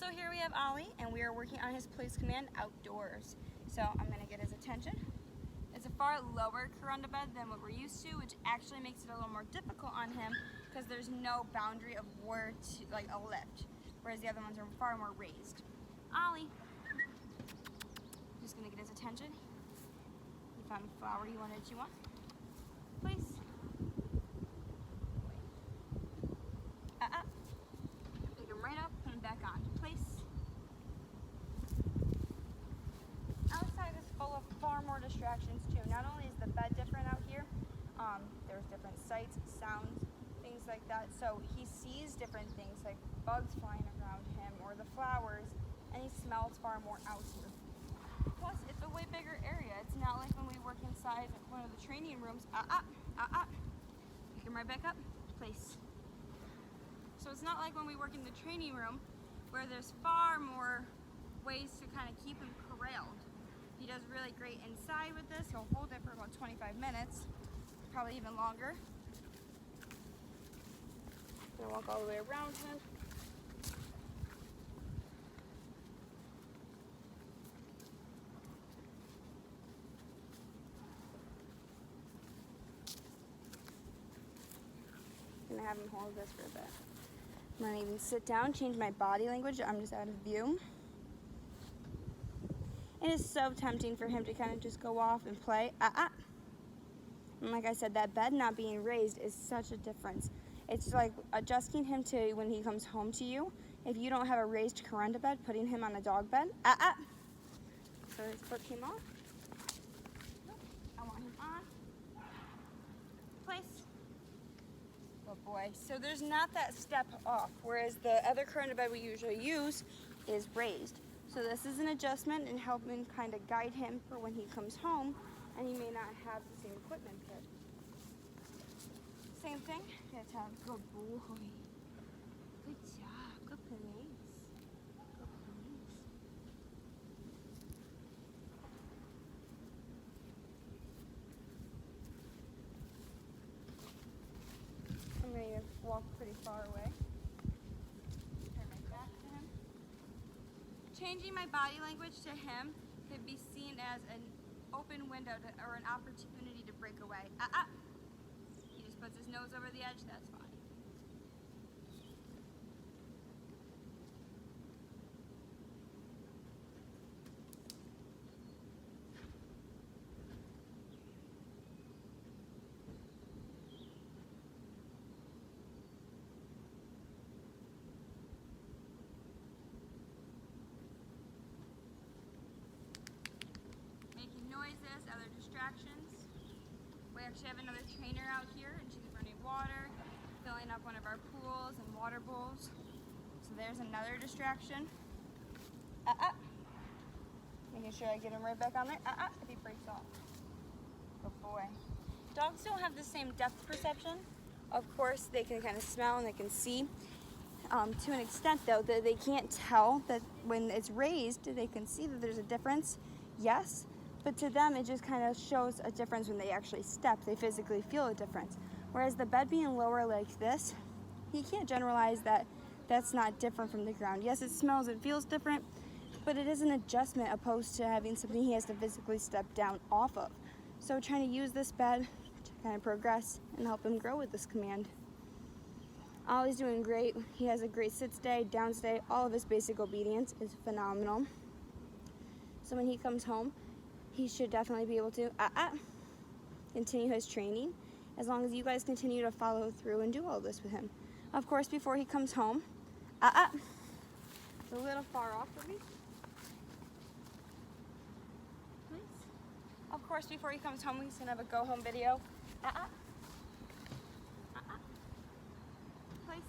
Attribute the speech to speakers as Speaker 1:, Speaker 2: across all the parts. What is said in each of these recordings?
Speaker 1: So here we have Ollie, and we are working on his place command outdoors. So I'm going to get his attention. It's a far lower corunda bed than what we're used to, which actually makes it a little more difficult on him because there's no boundary of where to, like a lift, whereas the other ones are far more raised. Ollie, just going to get his attention. You found a flower you wanted to want. Place. Pick him right up, put him back on. Place. Outside is full of far more distractions too. Not only is the bed different out here, there's different sights, sounds, things like that. So he sees different things like bugs flying around him or the flowers, and he smells far more out here. Plus, it's a way bigger area. It's not like when we work inside one of the training rooms. Pick him right back up. Place. So it's not like when we work in the training room where there's far more ways to kind of keep him corralled. He does really great inside with this. He'll hold it for about 25 minutes, probably even longer. I'm gonna walk all the way around him. I'm gonna have him hold this for a bit. I'm gonna even sit down, change my body language. I'm just out of view. It is so tempting for him to kind of just go off and play. And like I said, that bed not being raised is such a difference. It's like adjusting him to when he comes home to you. If you don't have a raised corunda bed, putting him on a dog bed. So his foot came off. Nope. I want him on. Place. Good boy. So there's not that step off, whereas the other corunda bed we usually use is raised. So this is an adjustment and helping kind of guide him for when he comes home and he may not have the same equipment pit. Same thing. Good job. Good boy. Good job. Good place. Good place. I'm going to walk pretty far away. Turn my back to him. Changing my body language to him could be seen as an open window or an opportunity to break away. He just puts his nose over the edge, that's fine. Noises, other distractions. We actually have another trainer out here and she's running water, filling up one of our pools and water bowls. So there's another distraction. Making sure I get him right back on there. If he breaks off. Good boy. Dogs don't have the same depth perception. Of course, they can kind of smell and they can see. To an extent though, that they can't tell that when it's raised, they can see that there's a difference. Yes. But to them, it just kind of shows a difference when they actually step. They physically feel a difference. Whereas the bed being lower like this, you can't generalize that that's not different from the ground. Yes, it smells and feels different, but it is an adjustment opposed to having something he has to physically step down off of. So trying to use this bed to kind of progress and help him grow with this command. Ollie's doing great. He has a great sit stay, down stay. All of his basic obedience is phenomenal. So when he comes home, he should definitely be able to continue his training as long as you guys continue to follow through and do all this with him. Of course, before he comes home, it's a little far off for me. Please. Of course, before he comes home, he's gonna have a go home video. Place.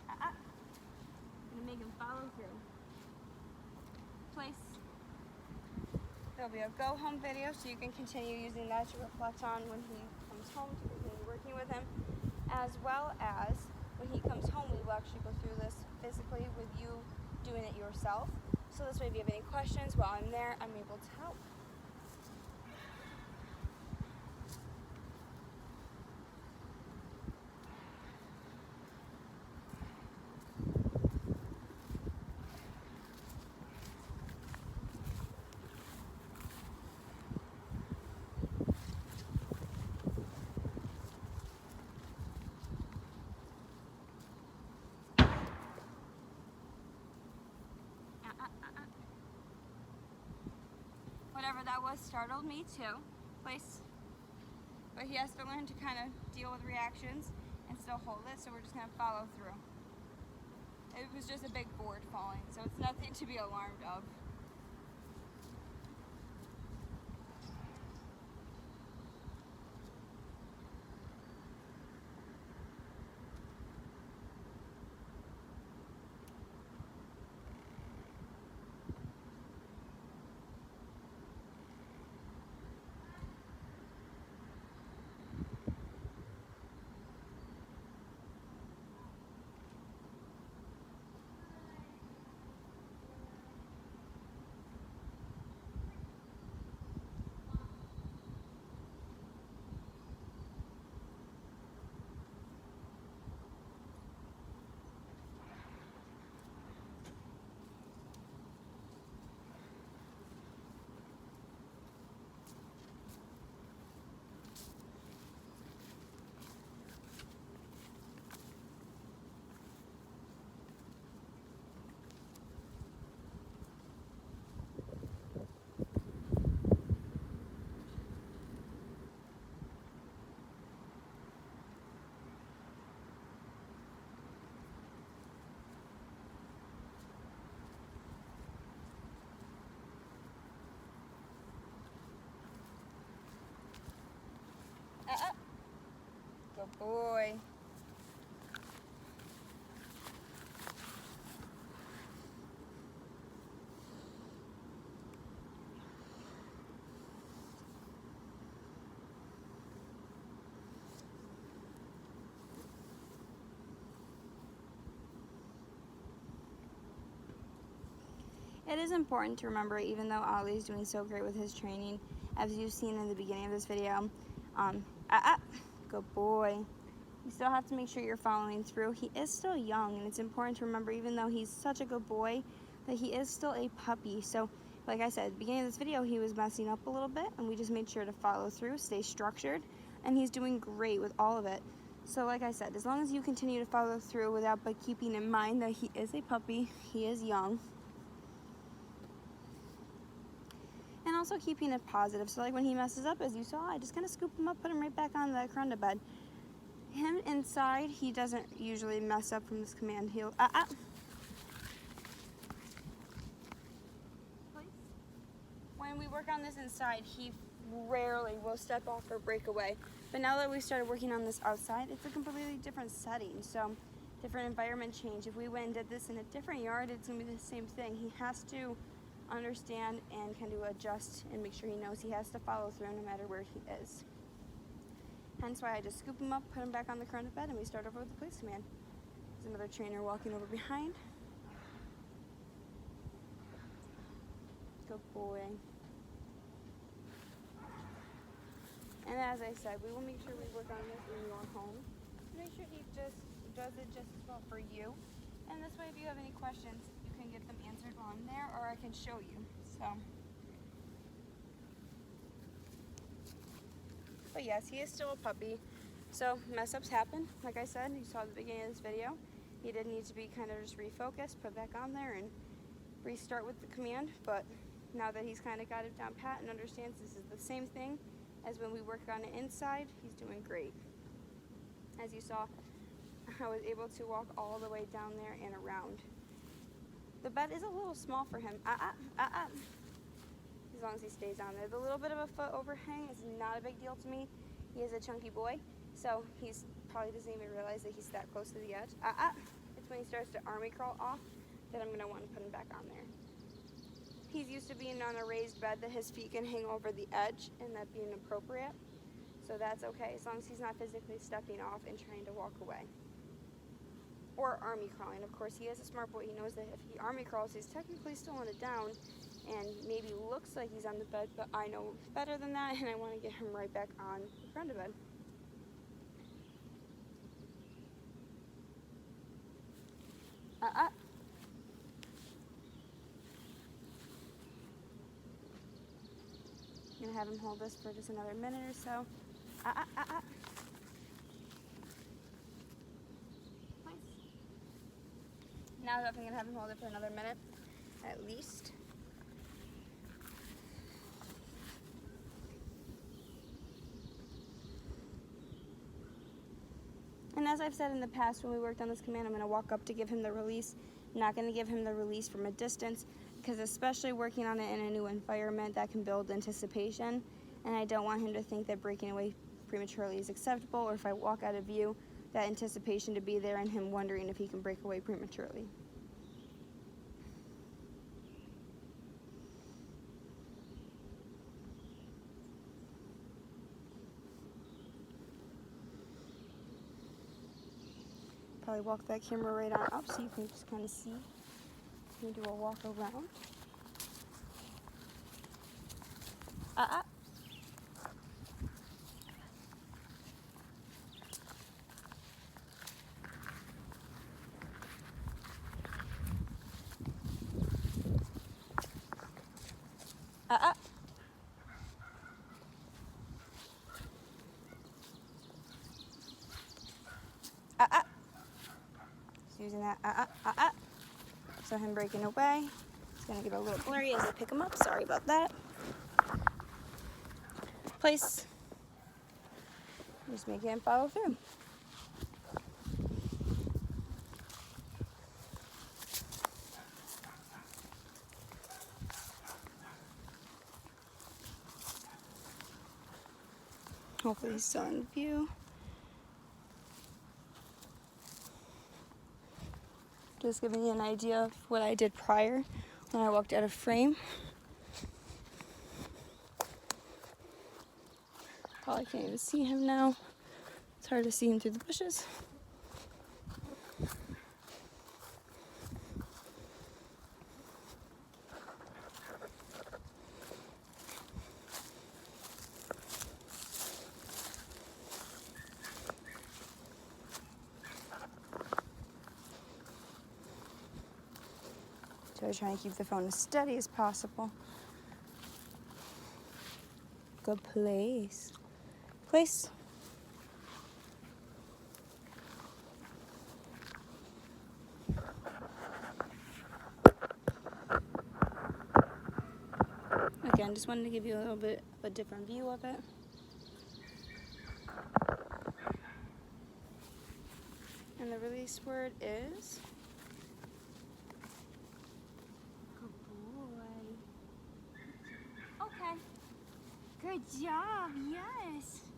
Speaker 1: Gonna make him follow through. Place. There'll be a go home video so you can continue using that to reflect on when he comes home to continue working with him, as well as when he comes home we will actually go through this physically with you doing it yourself. So this way if you have any questions while I'm there, I'm able to help. whatever that was startled me too. Place. But he has to learn to kind of deal with reactions and still hold it, so we're just going to follow through. It was just a big board falling, so it's nothing to be alarmed of. Good boy. It is important to remember, even though Ollie's doing so great with his training, as you've seen in the beginning of this video, good boy. You still have to make sure you're following through. He is still young, and it's important to remember, even though he's such a good boy, that he is still a puppy. So, like I said, at the beginning of this video, he was messing up a little bit, and we just made sure to follow through, stay structured, and he's doing great with all of it. So, like I said, as long as you continue to follow through but keeping in mind that he is a puppy, he is young, and also keeping it positive. So like when he messes up, as you saw, I just kind of scoop him up, put him right back on the corunda bed. Him inside, he doesn't usually mess up from this command. He'll, When we work on this inside, he rarely will step off or break away. But now that we started working on this outside, it's a completely different setting. So different environment change. If we went and did this in a different yard, it's gonna be the same thing. He has to understand and kind of adjust and make sure he knows he has to follow through no matter where he is. Hence why I just scoop him up, put him back on the corunda bed, and we start over with the place command. There's another trainer walking over behind. Good boy. And as I said, we will make sure we work on this in your home. Make sure he just does it just as well for you. And this way, if you have any questions, you can get them answered while I'm there, or I can show you. So, but yes, he is still a puppy. So mess ups happen. Like I said, you saw at the beginning of this video, he did need to be kind of just refocused, put back on there, and restart with the command. But now that he's kind of got it down pat and understands this is the same thing as when we work on it inside, he's doing great. As you saw, I was able to walk all the way down there and around. The bed is a little small for him. As long as he stays on there. The little bit of a foot overhang is not a big deal to me. He is a chunky boy, so he's probably doesn't even realize that he's that close to the edge. It's when he starts to army crawl off that I'm gonna want to put him back on there. He's used to being on a raised bed that his feet can hang over the edge and that being appropriate. So that's okay, as long as he's not physically stepping off and trying to walk away. Or army crawling. Of course, he is a smart boy. He knows that if he army crawls, he's technically still on a down and maybe looks like he's on the bed, but I know better than that, and I want to get him right back on the front of bed. I'm gonna have him hold this for just another minute or so. Nice. Now I'm gonna have him hold it for another minute, at least. as I've said in the past when we worked on this command, I'm going to walk up to give him the release. I'm not going to give him the release from a distance, because especially working on it in a new environment, that can build anticipation, and I don't want him to think that breaking away prematurely is acceptable, or if I walk out of view, that anticipation to be there and him wondering if he can break away prematurely. Probably walk that camera right on up so you can just kind of see. You do a walk around. Just using that So him breaking away. It's gonna get a little blurry as I pick him up. Sorry about that. Place. Just make him follow through. Hopefully he's still in view. Just giving you an idea of what I did prior when I walked out of frame. Oh, I can't even see him now. It's hard to see him through the bushes. So I was trying to keep the phone as steady as possible. Good place. Place. Again, just wanted to give you a little bit of a different view of it. And the release word is... Good boy. Okay. Good job, yes.